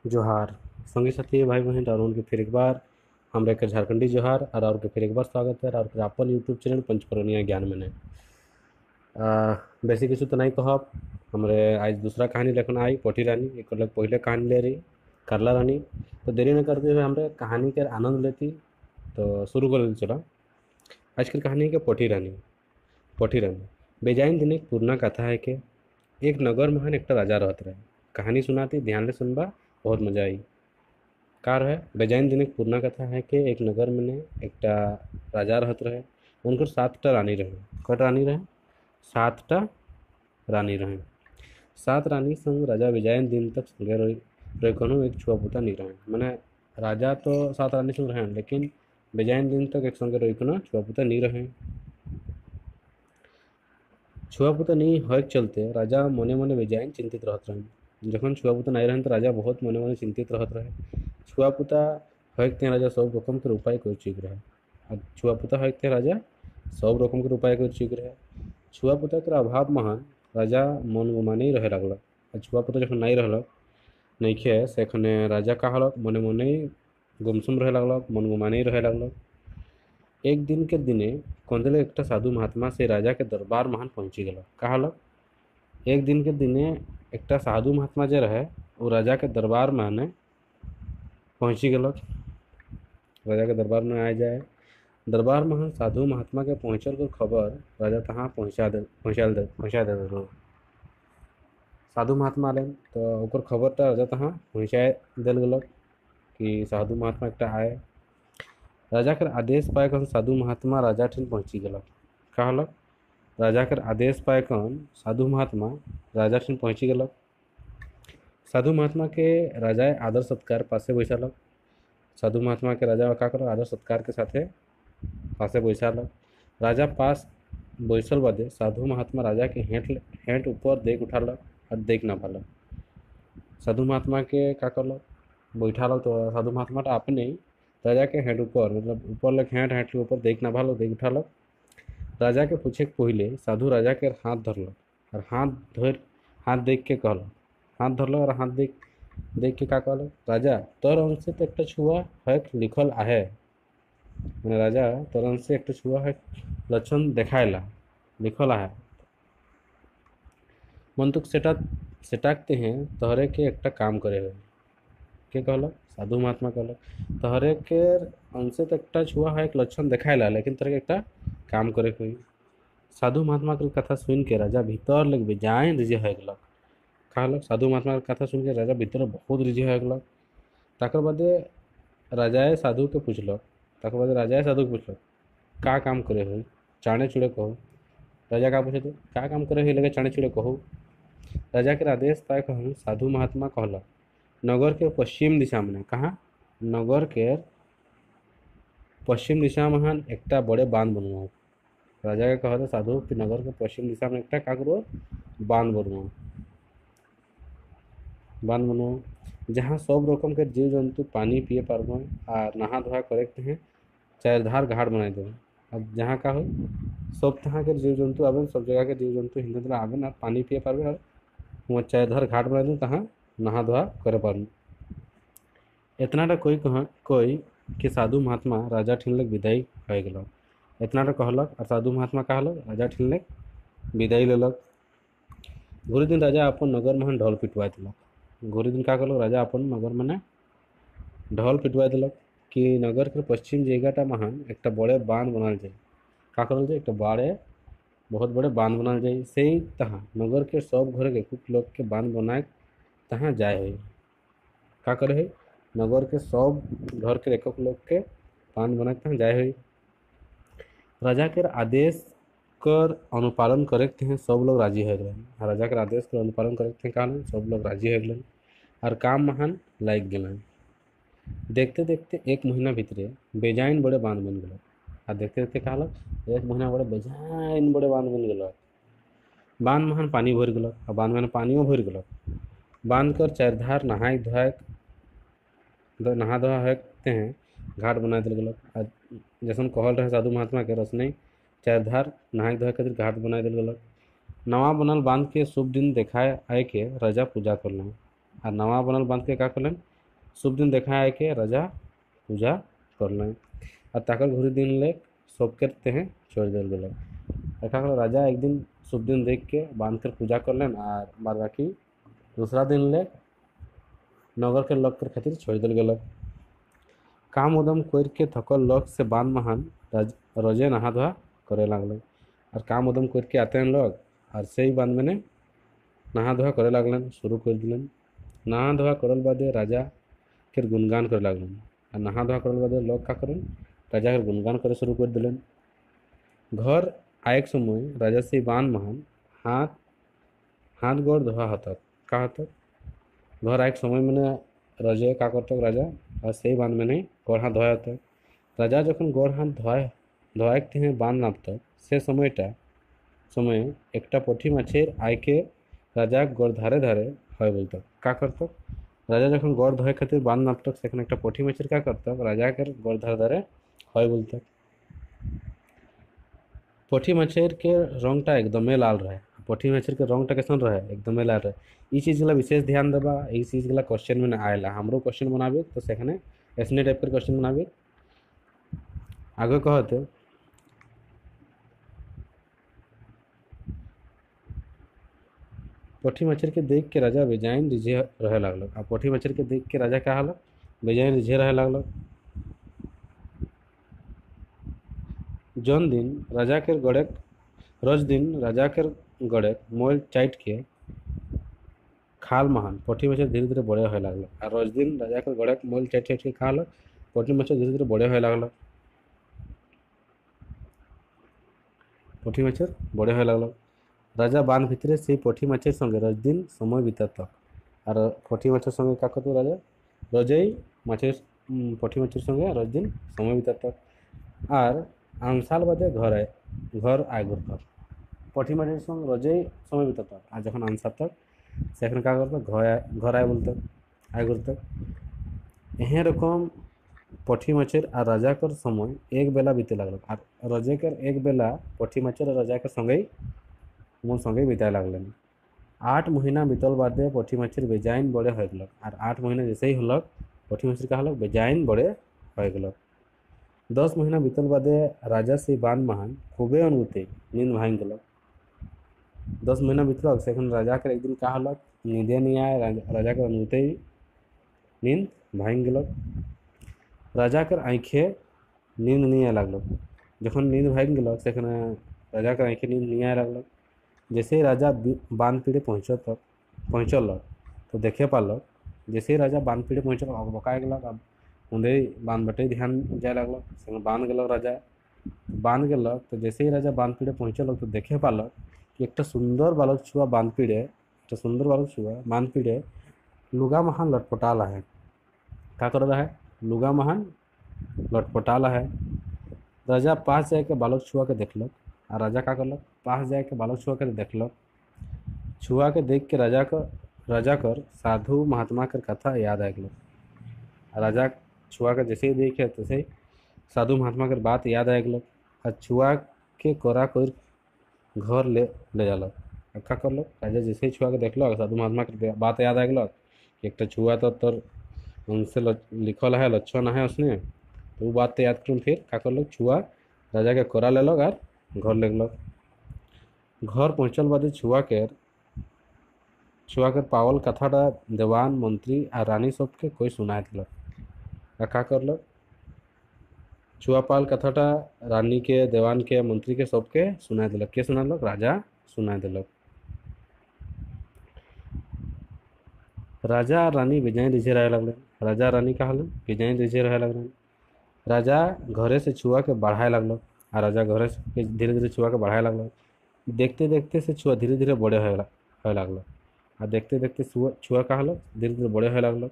जोहार संगी साथी भाई बहन और के फिर एक बार हमरा के झारखंडी जोहार और के फिर एक बार स्वागत है और फिर अपन यूट्यूब चैनल पंचकरोनिया ज्ञान में बेसी किछु तो नहीं कहब। हमरे आज दूसरा कहानी लेखन आई पोठी रानी एक लग पहले कहानी ले रही करला रानी। तो देरी न करते हुए हमरे कहानी के आनंद लेती। तो शुरू कर देती चला। आज की कहानी है कि पोठी रानी बेजाइन दिन एक पुराना कथा है कि एक नगर महान एक राजा रहत रहे। कहानी सुनाती ध्यान से सुनबा, बहुत मजा आई। कार है बेजाइन दिन एक पुराना कथा है कि एक नगर में एक राजा रहत रहे। उनकर 7टा रानी रहे। कट रानी रहे? 7टा रानी रहे। 7 रानी संग राजा बेजाइन दिन तक संगे रही कोनो एक छुआपुता नहीं रहे। मैंने राजा तो 7 रानी संग रहे लेकिन बेजाइन दिन तक एक संगे रही कोनो छुआपुता नहीं रहे। छुआपुता नहीं होए के चलते राजा मने मने बेजाइन चिंतित रहत रहे। जखन छुआपुता नहीं रहन तो राजा बहुत मने मने चिंतित रहत रहे। छुआपुता होए के राजा सब रकम के उपाय कर ठीक रहे। और छुआपुता होए के राजा सब रकम के उपाय कर ठीक रहे। छुआपुता के अभाव महान राजा मन गुमाने रहे लगल। और छुआपुता जखन नहीं रहलक नइखे से एखने राजा का हलक मने मने गुमसुम रहे लगलक, मन गुमाने रहे लगलक। एक दिन के दिने कौंदले एक साधु महात्मा से राजा के दरबार महान पहुंची गल। कहलक एक दिन के दिने एक साधु महात्मा जे रहे वो राजा के दरबार में पहुंची गलक। राजा के दरबार में आ जाए दरबार में साधु महात्मा के पहुंचल को खबर राजा तहाँ पहुँचा दे दो। साधु महात्मा आलन तो ओकर खबर राजा तहाँ पहुँचाए दिल गलक कि साधु महात्मा एक आए। राजा के आदेश पाए कन साधु महात्मा राजा ठिन पहुँची गलक। कहलक राजा के आदेश पाए कन साधु महात्मा राजा ठिन पहुँची गलक। साधु महात्मा के राजा आदर सत्कार पासे बैसालक। साधु महात्मा के राजा का कर आदर सत्कार के साथे पासे बैसालक। राजा पास बैसल बादे साधु महात्मा राजा के हेंट ऊपर देख उठालक और देख ना पालक। साधु महात्मा के का करलक बैठालक तो साधु महात्मा अपने ही राजा के हेड ऊपर मतलब ऊपर लग हेंट के ऊपर देख ना भालो देख उठालक। राजा के पूछे के पहले साधु राजा के हाथ धरलक और हाथ देख के कहलक हाथ धरलक और हाथ देख के का कहलक राजा तोर अंश से तो एक छुआ है लिखल आहे। मैंने राजा तोर अंश से एक छुआ है लक्षण देखायला लिखल आहे। मन तुक सेटाकते हैं तोहरे के एक काम करे हुए के कहलक साधु महात्मा कहलक तोहरे के अंश तो एक छुआ है एक लक्षण देखायला लेकिन तोहरे एक काम करे हुई। साधु महात्मा के कथा सुन के राजा भीतर लग बेजाइन रिझे हो गलक। कहलक साधु महात्मा के कथा सुन के राजा भीतर बहुत रिझे हो गलक। तकर बादे राजाए साधु के पूछलक का काम करे हो चाणे चुड़े कहो। राजा का पूछे का काम करे हो लगे चाणे चुड़े कहो। राजा के आदेश पाए कहूँ साधु महात्मा कहलक नगर के पश्चिम दिशा में कहाँ नगर के पश्चिम दिशा में एक बड़े बांध बनवाओ। राजा के कहते साधु कि नगर के पश्चिम दिशा में एक का करो बांध बनवाओ जहाँ सब रकम के जीव जंतु पानी पिए पारबो और नहा धोआ करते हैं चारधार घाट बनाए दो। अब जहाँ का हो सब तहाँ के जीव जंतु आवेन सब जगह के जीव जंतु हिंदू तरह आवेन और पानी पिए पारबे और वहाँ चारधार घाट बनाए दो तहाँ नहा धोआ करे पारबे। इतना कोई कि साधु महात्मा राजा ठिनलक विदाई हो गल। इतना कहलक और साधु महात्मा कहलक राजा ठिनलक विदाई लेलक। घुरी दिन राजा अपन नगर में ढोल पिटवा दिलक। घुरी दिन का कहलक राजा अपन नगर में ढोल पिटवा दिलक कि नगर के पश्चिम जगहटा महान एक बड़े बांध बनाल जाए। का करल जाए एक बड़े बहुत बड़े बांध बनाल जाए से तहाँ नगर के सब घर के कुछ लोग के बांध बनाए तहाँ जाए है। का करे है नगर के सब घर के एक लोग के बांध बनाए तहाँ जाए है। राजा के आदेश कर अनुपालन करते हैं सब लोग राजी हो गए। राजा के आदेश कर अनुपालन करते हैं कहलन सब लोग राजी हो गए और काम महान लाग गए। देखते देखते एक महीना भीतरे बेजाइन बड़े बांध बन गए। और देखते देखते कहलक एक महीना बड़े बेजाइन बड़े बांध बन गए। बांध महान पानी भर गलक और बांध में पानियों भर गलक। बांध कर चारधार नहा धोआ होते हैं घाट बना दिल गलक। जैसन कहल रहे साधु महात्मा के रसने चारधार नहा धोआ खातिर घाट बना दिल गलक। नवा बनल बांध के शुभ दिन देखाए आए के राजा पूजा करलन और नवा बनल बांध के का करलन शुभ दिन देखा है कि राजा पूजा करलें और ताकर घुरी दिन ले सब करते हैं छोड़ दिल गए। देखा गल राजा एक दिन शुभ दिन देख के बांध कर पूजा करलें और बाद बाकी दूसरा दिन ले नगर के लोग कर खातिर छोड़ दिल गए। काम उदम करके थकल लोग से बांध महान रोजे नहा धोआ करे लगल और काम उदम करके आते हैं लोग और से ही बांध में नहा धोआ करे लगलन शुरू कर दिलन। नहा धोआ करल बादे राजा के गुणगान करे लगलन और नहा धोआ करल बादे लोग का करें राजा के गुणगान करे शुरू कर दिलन। घर आए समय राजा से बांध महान हाथ हाथ गोड़ धोआ हतक का हतक घर आए समय मैंने राजा का करतक राजा और से बांध में नहीं गोड़ हाथ धोया हतक राजा जखन गोड़ हाथ धोआते हैं बांध नापतक से समय एकटा पठी माछेर आयके राजा गोड़ धारे धारे হয় बोलतक का करतक राजा जखन गोड़ धोए खातिर बांध नापतक सेखाने एकटा पठी माछेर का करतक राजा के गोड़ धारे धारे হয় बोलतक। पठी माछेर के रंगटा एकदमे लाल रहे पठी माछेर के रंगटा कैसन रहे एकदमे लाल रहे ई चीज़ विशेष ध्यान देबा ई चीज़ क्वेश्चन में आएला हमरो क्वेश्चन बनाबे तो सेखाने ऐसने टाइप के क्वेश्चन बनाबे। आगे कहते पठी मच्छर के देख के राजा बेजाइन रिझे रहे लगल आ पठी मच्छर के देख के राजा का हल बेजाइन रिझे रहे लगल। जौन दिन राजा के गड़े रोज दिन राजा के गड़े मोल चाट के खाल महान पठी मच्छर धीरे धीरे बड़े होए लगल और रोज दिन राजा के गड़े मोल चाट चाट के खाल पठी मच्छर धीरे धीरे बड़े होए लगल पठी मच्छर बड़े होए लगल। राजा बांध भितरे से पठी माछेर संगे रोज दिन समय बितातक और पठी माछेर संगे का करतो राजा रोजेई माछेर पठी माछेर संगे रोज दिन समय बितातक और आमसाल बादे घर आय घुरतक पठी माछेर संगे रोजेई समय बितातक और जखन आमसातक सेखाने का करतक घर आय बोलतक आय घुरतक। एहें रकम पठी माछेर और राजा कर समय एक बेला बीते लगल और रोजे कर एक बेला पठी माछेर और राजा कर संगे मोर संगे बिताए लगलन। 8 महीना बीतल बादे पठी माछेर बेजाइन बड़े हो गलक और 8 महीना जैसे ही हलक पठी माछेर का हलक बेजाइन बड़े हो गलक। 10 महीना बीतल बादे राजा से बांध महान खूबे अनुभूति नींद भांग गलक। 10 महीना बीतलक सेखन राजा के एक दिन का हलक नींदे नहीं आए राजा के अनुभूति नींद भांग गलक। राजा कर आँखे नींद नहीं आए लगलक जखन नींद भांग गलक सेखन राजा के आँखे नींद नहीं आए लगलक। जैसे ही राजा बांध पीढ़े पहुँचल तो देखे पालक जैसे ही राजा बांध पीढ़े पहुँचल बकाए गलक अब उन्दे बांध बटे ध्यान जाए लगलक संगे बांध गलक राजा बांध गलक तो जैसे ही राजा बांध पीढ़े पहुँचल तो देखे पालक कि एक सुंदर बालक छुआ बांध पीढ़े लुगा महान लटपटाला है का कर रहा है लुगा महान लटपटाला है। राजा पास जाके बालक छुआ के देखलक और राजा का करलक पास जाके बालक छुआ के देखलक छुआ के देख के राजा कर साधु महात्मा कर कथा याद आ गलक। राजा छुआ के जैसे ही देखे तैसे ही साधु महात्मा कर बात याद आ गलक और छुआ के कोरा कोर घर ले जालक। का करलक राजा जैसे ही छुआ के देखलक साधु महात्मा के बात याद आ गलक एक छुआ तो तोर उनसे लिखल है लक्षण है उसने तो वो बात तो याद कर फिर का करलक छुआ राजा के कोरा लेलक और घर ले गलक। घर पहुँचल बादे छुआ के पावल कथाटा देवान मंत्री और रानी सबके कोई सुनाए दिलक। का करलक छुआ पाल कथाटा रानी के देवान के मंत्री के सबके सुनाए दिलक के सुनालक राजा सुनाए दिलक। राजा और रानी बेजाइन रिझे रहे लगलन राजा रानी का हलन बेजाइन रिझे रहे लगलन। राजा घरे से छुआ के बढ़ाए लगलक और राजा घरे से धीरे धीरे छुआ के बढ़ाए लगलक। देखते देखते से छुआ धीरे धीरे बड़े होए लगलक और देखते देखते छुआ का हलक धीरे धीरे बड़े होए लगलक।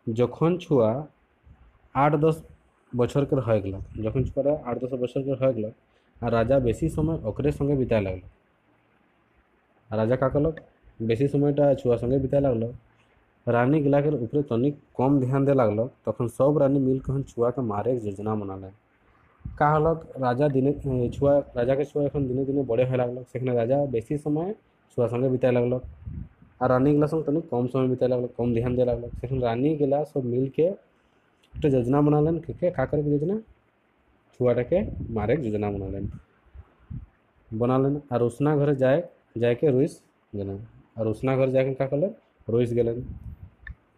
जखन छुआ 8-10 बछर के हो गलक जखन छुआ 8-10 बछर के हो गलक और राजा बेसी समय ओकरे संगे बिताए लगलक। राजा का करलक बेसी समयटा छुआ संगे बिताए लगलक। रानी गिला के ऊपरे तनिक कम ध्यान दे लगलक तखन सब रानी मिल के छुआ के मारे के योजना बनाले। का हलक राजा के छुआ एखन दिने दिने बड़े होए लगलक सेखने राजा बेसी समय छुआ संगे बिताए लगलक। আর রানী গেলা সঙ্গে তনিক কম সময় বিতাই লাগলো, কম ध्यान दे লাগলো। সেখানে রানী গেলা সব মিলকে একটা যোজনা বানালেন, কে কা করে যোজনা, ছুয়াটাকে মারে যোজনা বানালেন। আর उसना ঘরে जाके रुइस गेलेन। আর उसना ঘরে जाके का करलेन, रुइस गेलेन।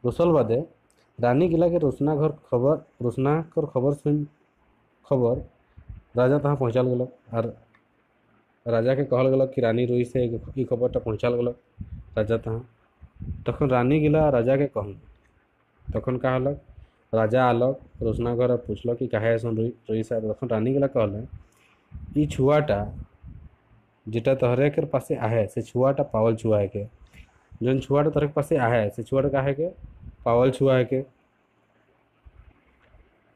रुसल बादे रानी गिला के रुसना कर खबर राजा तहाँ पहुँचाल गलक। और राजा के कहल गलक कि रानी रुई से ई खबरटा पहुँचाल गलक राजा तहाँ। तखन रानी गिला राजा के कहल, तखन का हलक, राजा आलक रुसना घर और पूछल कि काहे ऐसा रुई से। तखन रानी गिला कहले, ई छुआटा जेटा तोहरे के पासे आहे से छुआटा पावल छुआ है के, जौन छुआटा तोहरे के पासे आहे से छुआटा काहे के पावल छुआ है के।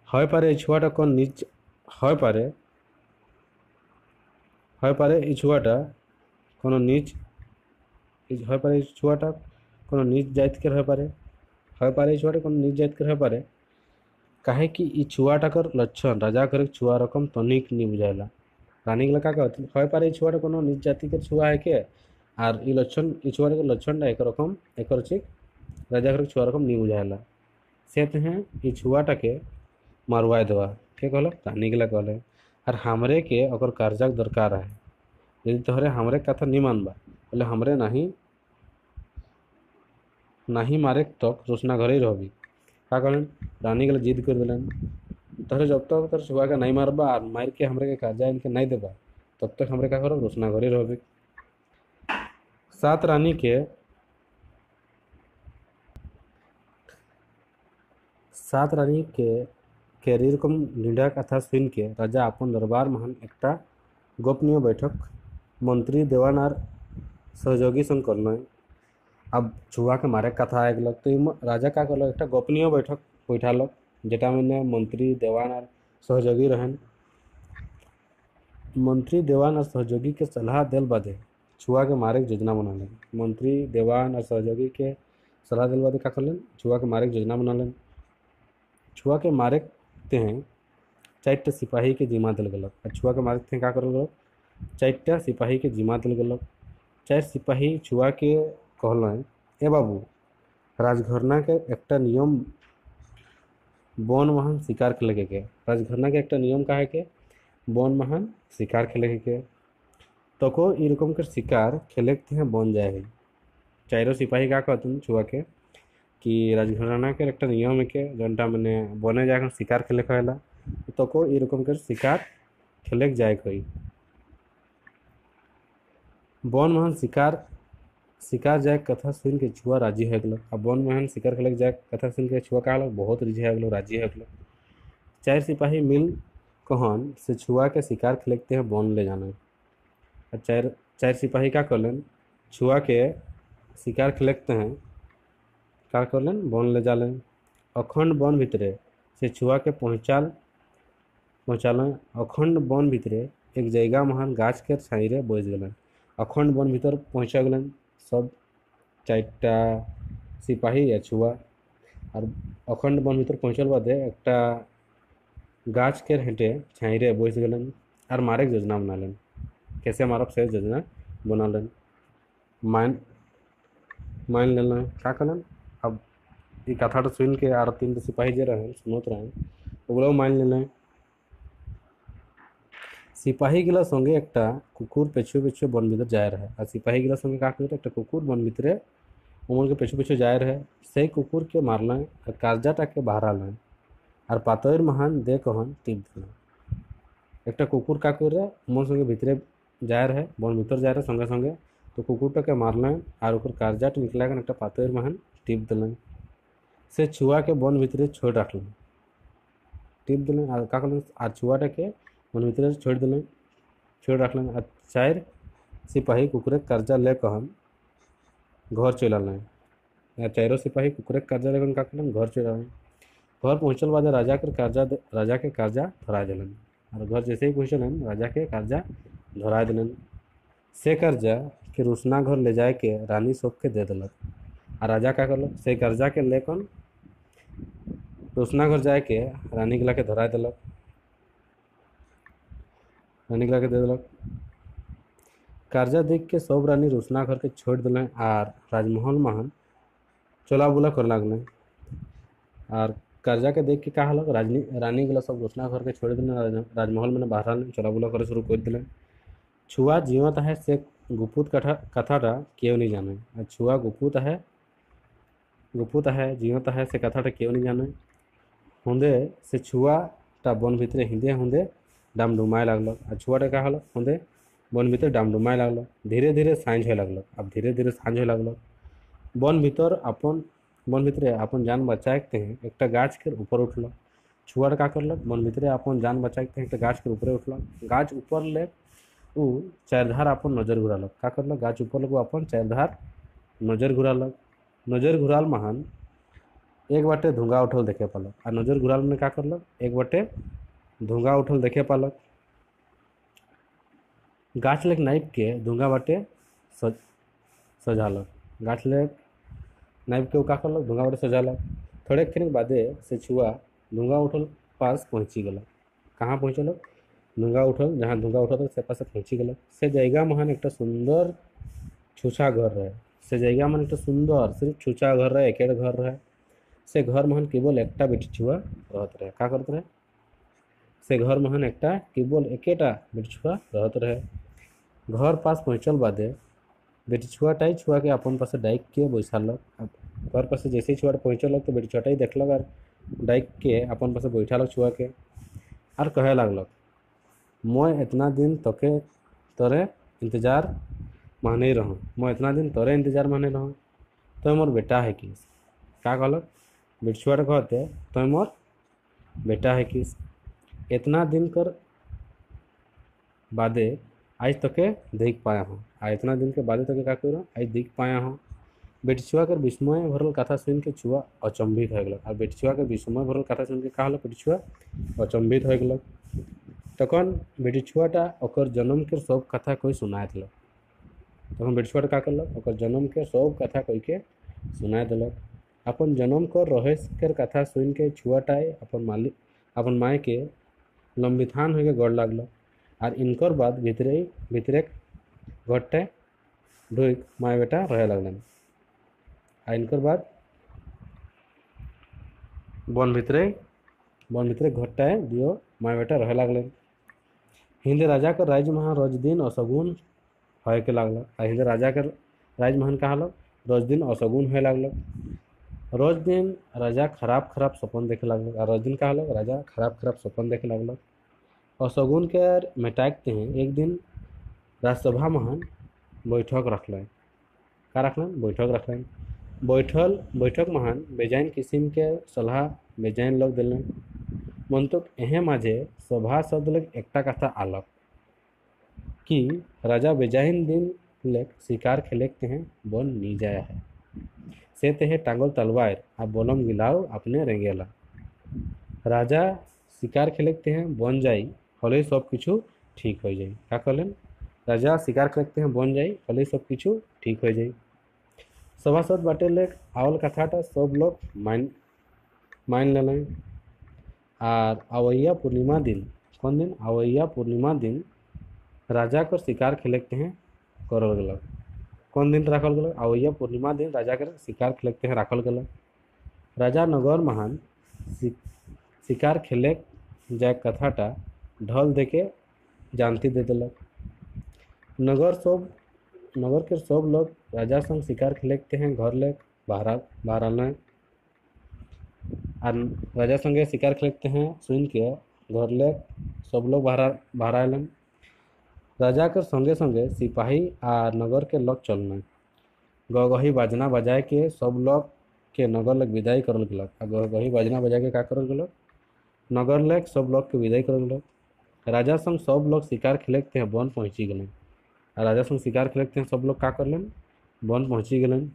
হয় পারে এই ছুয়াটা কোন নিজ, হয় পারে এই ছুয়াটা কোনো নিজ, হয় পারে এই ছুয়াটা কোনো নিজ জাতিকের হয় পারে এই ছুয়াটা কোনো নিজ জাতিকের হয় পারে। काहे कि ई छुआटाकर लक्षण राजा घर छुआ रकम तनिक नहीं बुझाला। रानी गला का कहती হয় पारे ई छुआटा कोनो निज जाति के छुआ है के, और ई लक्षण ई छुआटा के लक्षण एक रकम एक चिक राजा घर छुआ रकम नहीं बुझाला। से हैं ई छुआटा के मारवाए देवा के कहल, रानी गला कहले। और हमरे के अगर कर्जा के दरकार है, यदि तोहरे हमरे कथा नहीं मानबा बोले हमरे नहीं मारे तक रोशना घरे ही रहबी। का कहलन, रानी गला जिद कर दिलन, तोहरे जब तक तोर छुआ के नहीं मारबा और मार के हमरे के कर्जा इनके नहीं देबा तब तक हमरे का करब, रोशना घरे रहबी। सात रानी के कैरियर कम लीडा कथा सुन के राजा अपन दरबार महान एकटा गोपनीय बैठक मंत्री देवान और सहयोगी संग करल। अब छुआ के मारे कथा आए गलक तो राजा का करल, एक गोपनीय बैठक बैठालक जेटा में मंत्री देवान और सहयोगी रहन। मंत्री देवान और सहयोगी के सलाह दिल बादे छुआ के मारे के योजना बनालेन। मंत्री देवान और सहयोगी के सलाह दिल बादे का करलन, छुआ के मारे के योजना बनालेन। छुआ के मारे हैं 4टा सिपाही के जिम्मा दिल गलक। छुआ के मारे थे का करल गलक, 4टा सिपाही के जिम्मा दिल गलक। 4 सिपाही छुआ के कहलन, ए बाबू राजघराना के एकटा नियम वन महान शिकार खेले के, राजघराना के एकटा नियम का है के वन महान शिकार खेले के, तो को ई रकम के शिकार खेले थे बन जाए है। 4 सिपाही का कहते छुआ के कि राजघराना के एक नियम है के जनटा मैंने बने जाकर शिकार खेले कहला, तो को ई रकम के शिकार खेले जाए कोई बन महान शिकार जाए कथा सुन के छुआ राजी हो गल। अब बन महान शिकार खेले जाए कथा सुन के छुआ का बहुत रिझे गलो, राजी हो गल। 4 सिपाही मिल कहन से छुआ के शिकार खेलते हैं बन ले जाना। और 4 सिपाही का करलन, छुआ के शिकार खेलते हैं का करलन बन ले जालन। अखंड बन भितरे से छुआ के पहुँचालन। अखंड बन भितरे एक जगह महान गाछ के छाइरे बैस गलन। अखंड बन भीतर पहुँचा गलन सब 4टा सिपाही या छुआ। और अखंड बन भीतर पहुँचल बादे एकटा गाछ के हेंटे छाइरे बैस गलन और मारे के योजना बनालन। कैसे मारब से योजना बनालन, मान लेना का करलन। अब ये कथा तो सुन के और 3 सिपाही जे रहे सुनत रहे ओगलो मान लेना। सिपाही गिला संगे एकटा कुकुर पेछे पेछे बन भीतर जाए रहे। और सिपाही गिला संगे का करे एक कुकुर बन भीतरे उमन के पेछे पेछे जाए रहे। से कुकुर के मारलन और कर्जाटा के बाहर आलन और पातर महान दे कहन टिप दिलन। एक कुकुर का करे उमन संगे भीतरे जाए रहे, बन भीतर जाए रहे संगे संगे, तो कुकुरटा के मारलन और ओकर कर्जाट निकला एक पातर महान टिप दिलन। से छुआ के बन भीतरे छोड़ रखलन, टिप दिलन और का करलन और छुआटा के बन भीतरे छोड़ रखलन। और 4 सिपाही कुकुरे कर्जा ले कहन घर चल आलन। 4 सिपाही कुकुरे कर्जा ले का करलन घर चल आलन। घर पहुँचल बाद राजा के कर्जा धरा दिलन। और घर जैसे ही पहुँचलन राजा के कर्जा धरा दिलन। से कर्जा के रुसना घर ले जाए के रानी सबके दे दिलक। और राजा का करल से कर्जा के लेकन रुसना घर जाए के रानी गिला के धरा दिलक, रानी गिला के दे दिलक। कार्जा देख के सब रानी रुसना घर के छोड़ दिलें और राजमहल महान चला बुला कर लगलें। और कर्जा के देख के का हल रानी गला सब रुसना घर के छोड़ दिलें, राजमहल में बाहर चला बुला करे शुरू कर दिलें। छुआ जीवत है से गुपुत कथाटा केउ नहीं जाने। और छुआ गुपुत है जीवत है से कथाटा केउ नहीं जाने। हुंदे से छुआटा बन भितरे हिंदे हुंदे डामडुमाय लगल। और छुआटा का हल हुंदे बन भीतर डामडुमाय लगल। धीरे धीरे साँझ हो लगल। अब धीरे धीरे साँझ हो लगल। बन भितरे अपन जान बचाते हैं एक गाछ के ऊपर उठल। छुआर का करलक बन भितरे अपन जान बचाते हैं एक गाछ के ऊपर उठल। गाछ ऊपर ले उ चारधार अपन नजर घुरालक। का करलक गाछ ऊपर लग अपन चारधार नजर घुरालक। नजर घुराल महान एक बाटे धुआं उठल देखे पालक। और नजर घुराल में का करलक एक बाटे धुआं उठल देखे पालक। गाछ लेक नाइप के धुआं बाटे सजालक। गाछ लेक नाइप के का करलक धुआं बाटे सजालक। थोड़े खनिक बादे से छुआ धुआं उठल पास पहुँची गलक। कहाँ पहुँचलक धुआं उठल जहाँ धुआं उठल से पास पहुँची गलक। से जगह महान एक सुंदर छूछा घर रहे। से जगह महान एक सुंदर सिर्फ छूछा घर रहे, एक घर रहे। से घर महान केवल एकटा बेटी छुआ रहत रहे। का करते रहे से घर महान एकटा केवल एकेटा बेटी छुआ रहत रहे। घर पास पहुँचल बादे बेटी छुआटाई छुआ के अपन पास डाइक के बैठालक। घर पास जैसे ही छुआ पहुँचलक तो बेटी छुआटाई देखलक और डाइक के अपन पास बैठालक छुआ के। और कहे लगलक मैं इतना दिन तोरे इंतजार माने रहूँ, मैं इतना दिन तोरे इंतजार माने रहूँ, तो मोर बेटा है किस। का कहलक बेटी छुआ कहते तो मोर बेटा है किस। इतना दिन कर बादे आज तके देख पाया हूँ। आ इतना दिन के बाद तके का कर आज देख पाया हूँ। बेटी छुआ कर विस्मय भरल कथा सुन के छुआ अचंभित हो गलक। और बेटी छुआ के विस्मय भरल कथा सुन के का हल बेटी छुआ अचंभित हो गलक। तखन बेटी छुआटा ओकर जन्म के सब कथा कोई सुनाए दिलक। तखन बेटी छुआटा का करलक ओकर जन्म के सब कथा कोई के सुनाए दिलक। अपन जन्म कर रहस्य के कथा सुन के छुआटाए अपन माए के लंबिथान होके गड़ लागल। और इनकर बाद भीतरे घटे ढुक माए बेटा रहे लगलन। आ इनकर बाद बन भीतरे घटे दियो माए बेटा रहे लगलन। हिंदे राजा कर राज महान रोज दिन अशगुन होए के लागल। आ हिंदे राजा कर राज महान का हल रोज दिन अशगुन होए लागल। रोज दिन राजा खराब खराब सपन देखे लागल। और रोज दिन का हल राजा खराब खराब सपन देखे लागल। अशगुन के मिटाकते हैं एक दिन राजसभा महान बैठक रखलें। का रखलें बैठक रखलें। बैठक महान बेजाइन किस्म के सलाह बेजाइन लोग दिलें। मंतुक एहे माझे सभासद लोग एकटा कथा आलक कि राजा बेजाइन दिन लेक शिकार खेलेकते हैं बन नी जाया है। से तेहे टांगल तलवार आ बोलम गिलाओ अपने रेंगेला। राजा शिकार खेलेकते हैं बन जाई हले सब किछु ठीक हो जाए। का कहलें राजा शिकार खेलेकते हैं बन जाई हले सब किछु ठीक हो जाए। सभासद बाटे लेक आवल कथाटा सब लोग मान लेलें। और आवैया पूर्णिमा दिन कौन दिन आवैया पूर्णिमा दिन राजा कर शिकार खेलेकते हैं करल गलक। कौन दिन राखल गलक आवैया पूर्णिमा दिन राजा कर शिकार खेलेकते हैं राखल गलक। राजा नगर महान शिकार खेले जाए कथाटा ढल देके जानती दे दिलक। नगर के सब लोग राजा संग शिकार खेलेकते हैं घर ले बाहर आने। और राजा संगे शिकार खेलेकते हैं सुन के घर ले सब लोग बाहर आलन। राजा कर संगे संगे सिपाही आ नगर के लोग चलने गगही बाजना बजाए के सब लोग के नगर लग विदाई करल गलक। आ गगही बाजना बजा के का करल गलक नगर लेक सब लोग के विदाई करल गलक। राजा संग सब लोग शिकार खेलेकते हैं वन पहुँची गलन। राजा संग शिकार खेलेकते हैं सब लोग का करलन वन पहुँची गलन।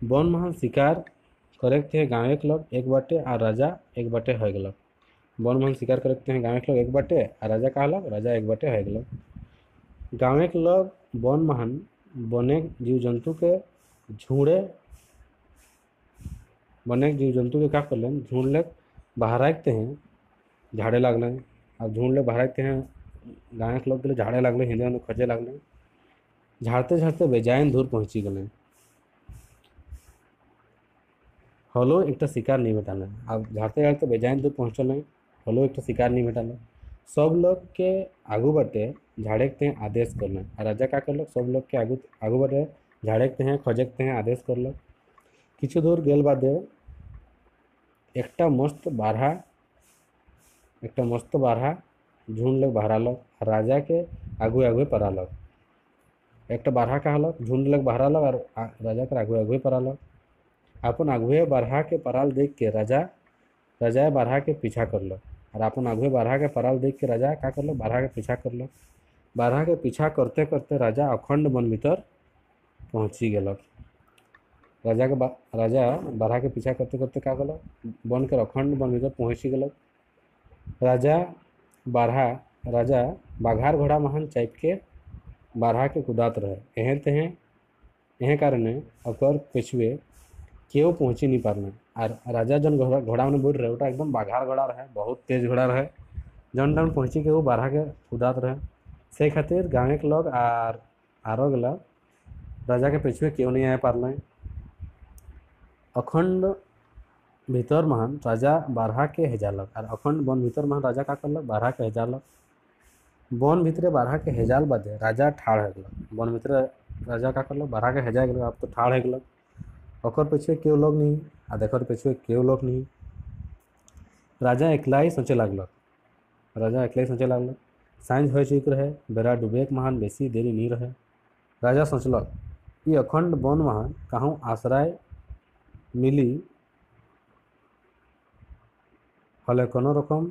वन महान शिकार करेकते हैं गाँव के लोग एक बाटे और राजा एक बाटे हो गलक। वन महान शिकार करेकते हैं गाँव के लोग एक बाटे और राजा का हलक राजा एक बाटे हो गलक। गाँव के लोग वन महान बने जीव जंतु के का करलन झुंड ले बाहर आते हैं झाड़े लगलन। और झुंड ले बाहर आते हैं गाँव के लोग गले झाड़े लगले हिंदे हिंदे खोजे लगले झाड़ते झाड़ते बेजायन दूर पहुँची गले हलो एक शिकार नहीं भेटाले। अब झाड़ते झाड़ते बेजायन दूर पहुँचल हलो एक शिकार नहीं भेटाले। सब लोग के आगू बाटे झाड़ेकते हैं आदेश करल। राजा का करल सब लोग के आगू आगू बाटे झाड़ेकते हैं खोजेकते हैं आदेश करल। किछु दूर गेल बादे एक मस्त बारहा झुंड लोग बहरालक राजा के आगू आगू परालक। एक बारहा कहलक झुंड लोग बहरालक और राजा के आगू आगू परालक। अपन आगुए बारहा के पराल देख के राजा बारहा के पीछा करलक और अपन आगुए बारहा के पराल देख के राजा का करलक बारहा के पीछा करलक। बारहा के पीछा करते करते राजा अखंड वन भीतर पहुँची गलक। राजा बारहा के पीछा करते करते का करलक वन के अखंड वन भीतर पहुँची गलक। राजा बाघार घोड़ा महान चाप के बारहा के कुदात रहे एहे कारणे ओकर पिछुए केव पहुँची नहीं पारना। और राजा जन घोड़ा में बैठ रहे एकदम बाघार घोड़ा रहे बहुत तेज घोड़ा रहे जन टाइम पहुँची के वो बारहा के कुदात रहे से खातिर गाँव के लोग आरो गला राजा के पिछुए केव नहीं आ पारल। अखंड भीतर महान राजा बारहा के हेजालक और अखंड वन भीतर महान राजा का करलक बारहा के हेजालक। वन भीतरे बारहा के हेजाल बादे राजा ठाड़ हो गलक। वन भीतरे राजा का करलक बारहा के हेजा गलक अब तो ठाड़ हो गलक। ओकर पीछे केव लोग नहीं आ देकर पीछे केव लोग नहीं। राजा एकला ही सोचे लगलक साँझ हो चुक रहे बेरा डूबेक महान बेसी देरी नहीं रहे। राजा सोचलक ये अखंड वन महान कहूँ आश्रय मिली हले कोनो रकम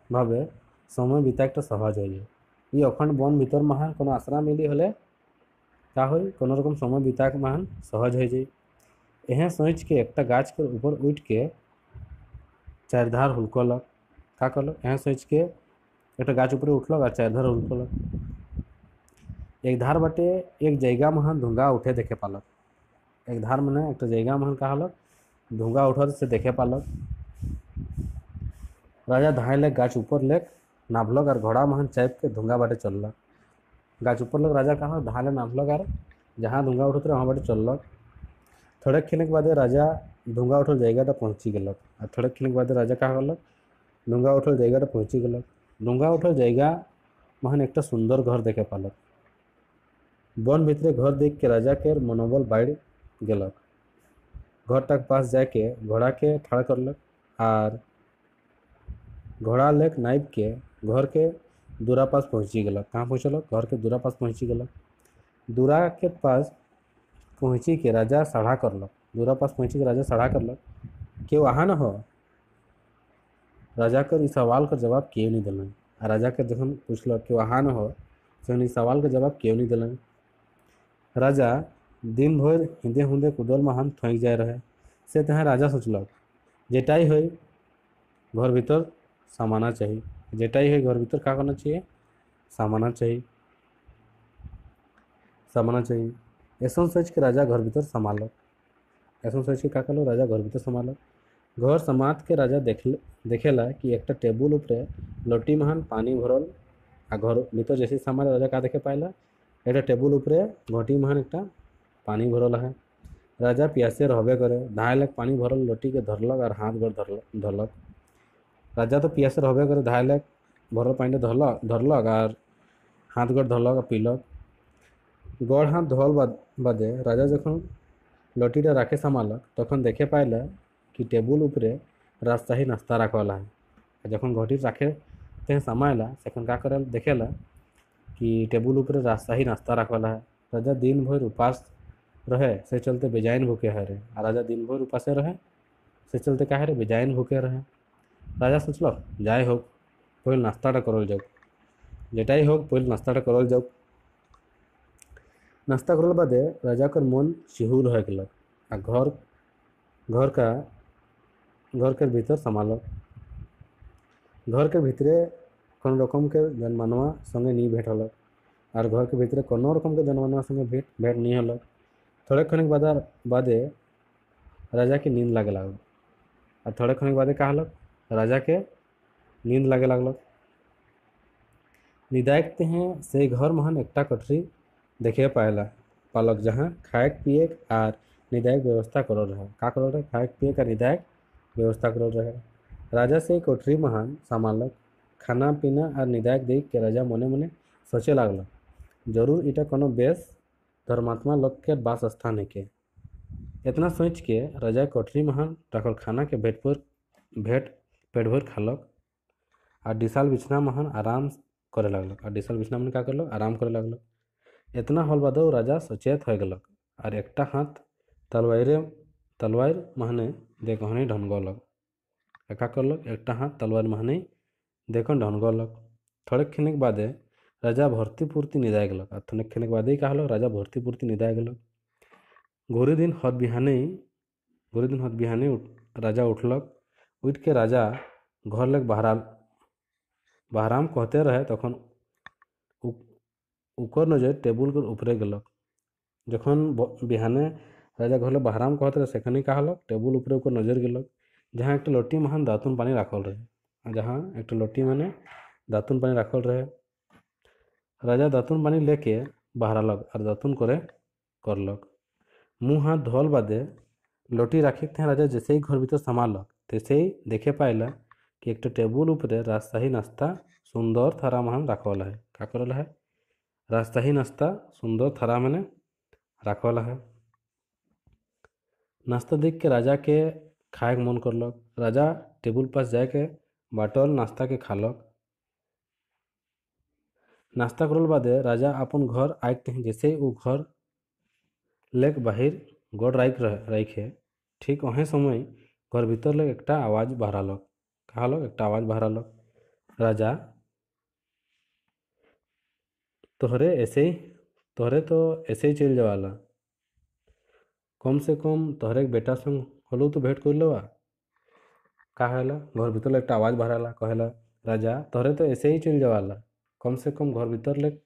भावे समय बिता एक सहज हो जाए। ये अखंड वन भीतर महान कोनो आश्रय मिली हले का हो कोनो रकम समय बिता के महान सहज हो जाए। यह सोच के एक गाछ के ऊपर उठ के चारधार हुलकलक का करलक यह सोच के एक गाछ ऊपर उठलक और चारधार हुलकलक। एक धार बाटे एक जगह महान धुंगा उठे देखे पालक। एक धार मैंने एक जगह महान कहलक धुंगा उठत से देखे पालक। राजा धाय लेक गाछ ऊपर लेक नाभलक और घोड़ा महान चाप के धुंगा बाटे चललक। गाछ ऊपर लग राजा कहा धाले नाभलक और जहाँ धुंगा उठत रहे वहाँ बाटे चललक। थोड़े खिने के बाद राजा धुंगा उठल जगह पहुँची गलक और थोड़े खिने के बाद राजा का करलक धुंगा उठल जगह पहुँची गलक। धुंगा उठल जगह महान एक सुंदर घर देखे पालक। वन भीतरे घर देख के राजा के मनोबल बढ़ गलक। घर तक पास जाके घोड़ा के ठाड़ करलक और घोड़ा लेक नाइब के घर के दूरा पास पहुँची गलक। कहाँ पहुँचलक घर के दूरा पास पहुँची गलक। दूरा के पास पहुँची के राजा सड़ा करलक। दूरा पास पहुँची के राजा सड़ा करलक कि वहाँ न हो। राजा कर इस सवाल का जवाब क्यों नहीं दिलन। राजा के जखन पूछलक कि वहाँ न हो तो इस सवाल का जवाब क्यों नहीं दिलन। राजा दिन भर हिंदे हुंदे कुदल महान थक जाए रहे से तहाँ राजा सोचलक जेटाई हो घर भीतर समाना चाहिए। जेटाई हो घर भीतर क्या करना चाहिए समाना चाहिए। ऐसा सोच के राजा घर भीतर संभालक। ऐसा सोच के क्या करलो राजा घर भीतर संभालक। घर समात के राजा देखेला कि एक टेबुल ऊपर लोटी महान पानी भरल आ घर भीतर जैसे सामान राजा का देखे पाइला एक टेबुल ऊपर घोटी महान एक पानी भरल है। राजा प्यासे रहबे करे धाय लाख पानी भरल लोटी के धरलक और हाथ गोड़ धरलक। राजा तो प्यासे रहबे करे धाय लाख भरल पानी धरलक और हाथ गोड़ धरलक और पीलक। गोड़ हाथ धोल बादे राजा जखन लोटीटा राखे संभालक तखन देखे पाइला कि टेबुल ऊपर राजशाही नाश्ता रखवाला है। जखन घोटी राखे ते समायला सेखन का करल देखेला कि टेबुल ऊपर राजशाही नाश्ता रखवाला है। राजा दिन भर उपास रहे से चलते बेजाइन भूखे है रे। राजा दिन भर उपासे रहे से चलते का है रे बेजाइन भूखे रहे। राजा सोचलक जाए हो पहले नाश्ताटा करल जाऊ जेटाई हो पहले नाश्ताटा करल जाऊ। नाश्ता करल बादे राजा कर मन शिहुर हो गलक आ घर के भीतर संभालक। घर के भीतरे कोनो रकम के जनमानवा संगे नहीं भेंट हलक और घर के भीतरे कोनो रकम के जनमानवा संगे भेंट नहीं हलक। थोड़े खनिक बादे राजा के नींद लागे लागल और थोड़े खनिक बादे का हलक राजा के नींद लागे लागलक। निदायकते हैं से घर महन एकटा कोठरी देखे पालक जहाँ खाएक पिएक आर निदायक व्यवस्था करल रहे का करल रहे खाएक पिएक आर निदायक व्यवस्था करल रहे। राजा से कोठरी महान संभालक खाना पीना आर निदायक देख के राजा मने मने सोचे लागल जरूर इटा कोनो बेस धर्मात्मा लोग के वास स्थान है के। इतना सोच के राजा कोठरी महान रखल खाना के भेट पेट भर खालक और डिसाल बिछना महान आराम करे लगलक और डिसाल बिछना में का करलक आराम करे लगलक। इतना होल बादो राजा सचेत हो गलक और एकटा हाथ तलवार महने देखहनी ढनगलक का करलक एकटा हाथ तलवार महने देखन ढनगलक। थोड़े खनिक बादे राजा भर्ती पूर्ति निदाय गलक और थोड़े खनिक बादे का हलक राजा भर्ती पूर्ति निदाय गलक। घोरी दिन हद बिहाने राजा उठलक उठ के राजा घर लग बहराम कहते रहे तखन उकर नजर टेबुल कर ऊपरे गलक। जखन बिहाने राजा घर लग बहराम कहते रहे सेखनी का हलक टेबुल ऊपरे उकर नजर गलक जहाँ एक लोटी महान दातुन पानी राखल रहे जहाँ एक लोटी माने दातुन पानी राखल रहे। राजा दातुन पानी लेके बहरालक और दातुन करे करलक मुँह हाथ धोल बादे लोटी राखी थे राजा जैसे ही घर भीतर संभालक तैसे ही देखे पाइला कि एक टेबुल ऊपरे राजशाही नाश्ता सुंदर थारा महान राखल है का करल है राजशाही नाश्ता सुंदर थारा माने राखल है। नाश्ता देख के राजा के खाए मन करलक राजा टेबुल पास जाके बाटल नाश्ता के खालक। नाश्ता करल बादे राजा अपन घर आइते हैं जैसे ही वो घर लेक बाहिर गोड़ राखे ठीक वहीं समय घर भीतर लग एकटा आवाज बहरालक कहलक एकटा आवाज बहरालक राजा तोहरे तो ऐसे ही चल जावाला कम से कम तोहरे बेटा संग हलो तो भेंट कर लवा कहेला घर भीतर लग एकटा आवाज बहराला कहेला राजा तोहरे तो ऐसे ही चल जावाला कम से कम घर भीतर लग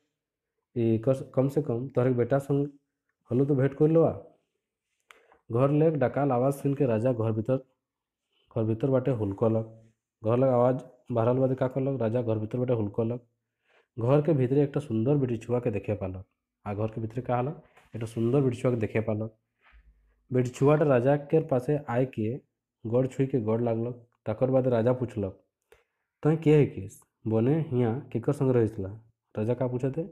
कम से कम तोहरे बेटा संग हलो तो भेंट कर लवा। घर लेक डकाल आवाज सुन के राजा घर भीतर बाटे हुलकलक घर लग आवाज बहराल बादे का करलक राजा घर भीतर बाटे हुलकलक। घर के भीतरे एक सुंदर बिटिछुआ के देखे पालक आ घर के भीतरे का हलक एक सुंदर बिटिछुआ के देखे पालक। बिटिछुआटा राजा के पासे आए के गड़ छुई के गड़ लागलक तकर बाद राजा पूछलक तय के है किस बने हिया केकर संग रहिसला राजा का पूछते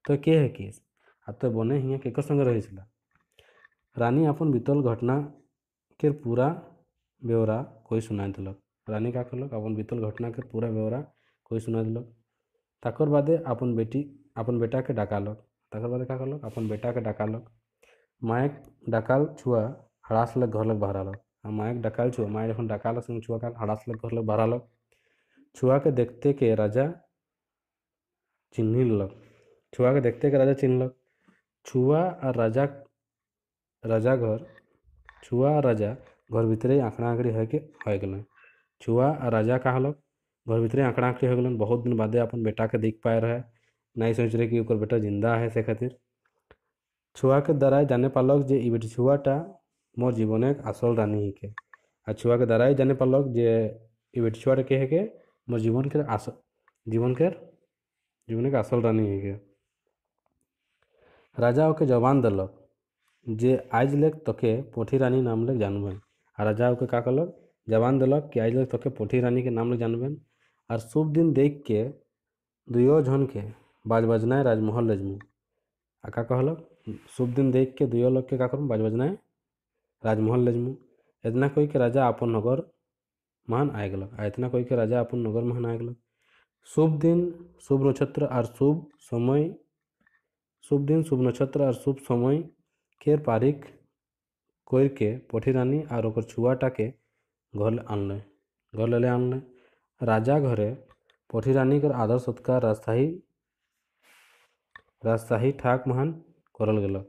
तो के है किस आ तो बने हिया केकर संग रहिसला। रानी अपन बीतल घटना के पूरा ब्यौरा कोई सुना दिलक रानी का करलक अपन बीतल घटना के पूरा ब्यौरा कोई सुना दिलक। तकर बादे अपन बेटा के डाकालक तकर बादे का करलक अपन बेटा के डाकालक। मायक डाकाल छुआ हड़ास लग घर लग बहरालक मायक डाकाल छुआ माय जखन डाकाल संग छुआ का हड़ास लग घर लग बहरालक। छुआ के देखते के राजा चिन्हिलक छुआ और राजा घर भीतरे आंकड़ा आंकड़ी है के हो गलन। छुआ और राजा का हलक घर भीतरे आंकड़ा आंकड़ी हो गलन बहुत दिन बादे अपन बेटा के देख पाए रहे नहीं सोच रहे कि ओकर बेटा जिंदा है से खातिर। छुआ के द्वारा जाने पालक जे ई बेटी छुआटा मोर जीवन एक आसल रानी ही के आ छुआ के द्वारा जाने पालक जे ई बेटी छुआटा के है के मोर जीवन के आसल रानी ही के। राजा ओके जवान दलक जे आज लेक तोके पोठी रानी नाम लेक जानबेन आ राजा ओके का करलक जवान दलक कि आज लेक तोके पोठी रानी के नाम लेक जानबेन और शुभ दिन देख के दुयो जन के बाज बजनाए राजमहल लजमू आ का कहलक शुभ दिन देख के दुयो लोग के का करम बाज बजनाए राजमहल लजमू। इतना कोई के राजा अपन नगर महान आए गलक आ इतना कोई के राजा अपन नगर महान आए गलक। शुभ दिन शुभ नक्षत्र और शुभ समय के पारिक कोई के पोठी रानी और ओकर छुआटा के घर ले आनले। राजा घरे पोठी रानी कर आदर सत्कार राजशाही ठाक महान करल गेलक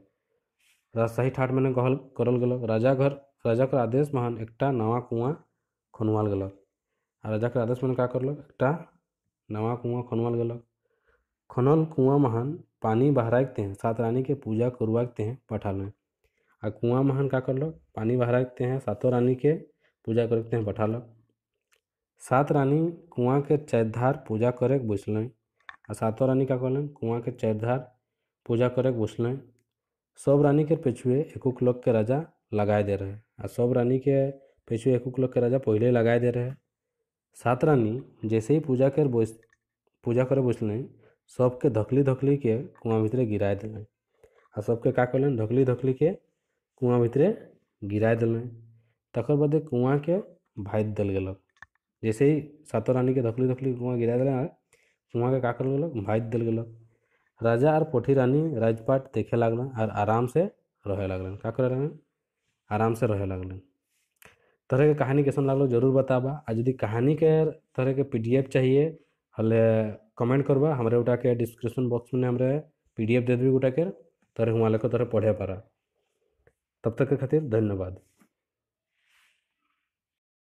राजशाही ठाट माने करल गेलक। राजा कर आदेश महान एकटा नवा कुआं खनवाल गेलक आ राजा कर आदेश महान का करलक एकटा नवा कुआं खनवाल गेलक। खनल कुआं महान पानी बहराते हैं सात रानी के पूजा करवाते हैं पठाल में आ कुआं महान का करलक पानी बहराते हैं सातों रानी के पूजा करते हैं पठालक। सात रानी कुआं के चैधार पूजा करे बैसल आ सातों रानी का कहलन कुआं के चारधार पूजा करे बसलें। सब रानी के पेछुए एक लोग के राजा लगाए दे रहे आ सब रानी के पेछुए एक लोग के राजा पहले लगाए दे रहे। सात रानी जैसे ही पूजा करे बसलें सबके धकली धकली के कुआं भितरे गिराए दिलें आ सबके का कलन ढकली ढकली के कुआं भितरे गिराए दिलें। तकर बादे कुआं के भाइत दल गेलक। जैसे ही सातों रानी के धकली धकली कुआं गिराए दिलें कुआं के का करल गेलक भाइत दल गेलक। राजा और पोठी रानी राजपाट देखे लागलन और आराम से रहे लागलन। का करे लागलन आराम से रहे लागलन। तरह के कहानी कैसन लागलो जरूर बताबा। आ यदि कहानी के तरह के पीडीएफ चाहिए हले कमेंट करबा। हमरे उठा के डिस्क्रिप्शन बॉक्स में हमरे पीडीएफ दे देबी उठा के तरह हुआ लेकर तरह पढ़े पारा। तब तक के खातिर धन्यवाद।